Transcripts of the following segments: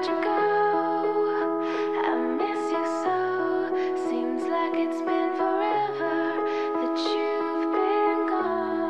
let you go. I miss you so. Seems like it's been forever that you've been gone.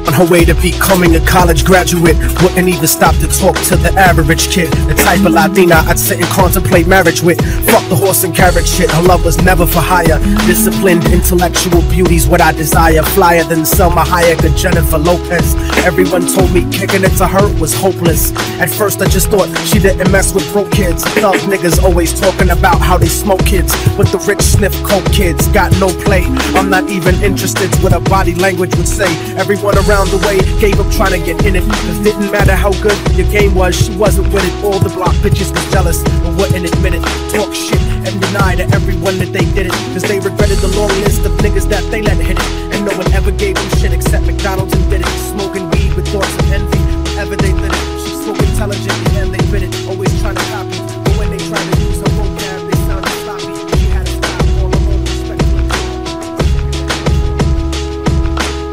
On her way to becoming a college graduate, wouldn't even stop to talk to the average kid. The type of Latina I'd sit and contemplate marriage with. Fuck the horse and carrot shit, her love was never for hire. Disciplined, intellectual beauty's what I desire. Flyer than Selma Hayek or Jennifer Lopez. Everyone told me kicking it to her was hopeless. At first I just thought she didn't mess with broke kids. Thug niggas always talking about how they smoke kids, but the rich sniff coke kids. Got no play, I'm not even interested what her body language would say. Everyone around the way gave up trying to get in it. It didn't matter how good your game was, she wasn't with it. All the block bitches was jealous but wouldn't admit it. Talk shit and deny to everyone that they did it, cause they regretted the long list of niggas that they let hit it. And no one ever gave them shit except McDonald's and did it. Smoking weed with thoughts of envy whenever they lit it. She's so intelligent and they bit it, always trying to copy, but when they tried to use her vocab they sounded sloppy. She had a style all her own,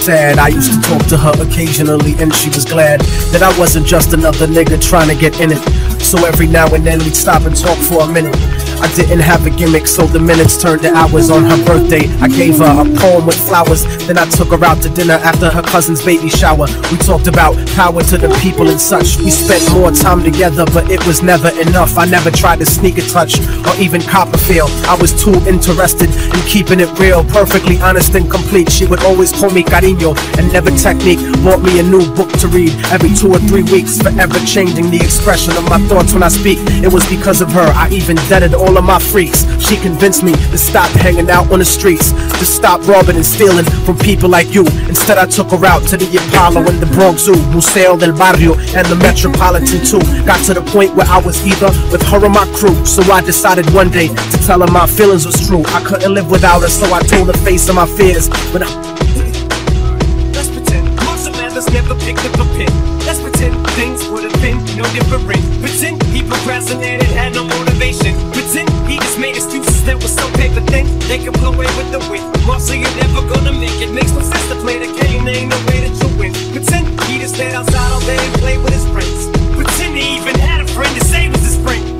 sad. I used to talk to her occasionally and she was glad that I wasn't just another nigga trying to get in it. So every now and then we'd stop and talk for a minute. I didn't have a gimmick, so the minutes turned to hours. On her birthday, I gave her a poem with flowers. Then I took her out to dinner after her cousin's baby shower. We talked about power to the people and such. We spent more time together, but it was never enough. I never tried to sneak a touch or even cop a feel. I was too interested in keeping it real, perfectly honest and complete. She would always call me cariño and never technique. Bought me a new book to read every 2 or 3 weeks, forever changing the expression of my thoughts when I speak. It was because of her I even deaded all of my freaks. She convinced me to stop hanging out on the streets, to stop robbing and stealing from people like you. Instead I took her out to the Apollo and the Bronx Zoo, Museo del Barrio and the Metropolitan too. Got to the point where I was either with her or my crew, so I decided one day to tell her my feelings was true. I couldn't live without her, so I told her face of my fears. But let's pretend Marshall Mathers never picked up a pen. Let's pretend things would have been no different. Pretend he procrastinated, had no motivation. Pretend he just made excuses that were so paper thin they could blow away with the wind. Marshall, you're never gonna make it. Makes no sense to play the game, there ain't no way that you win. Pretend he just stayed outside all day and played with his friends. Pretend he even had a friend to say was his friend.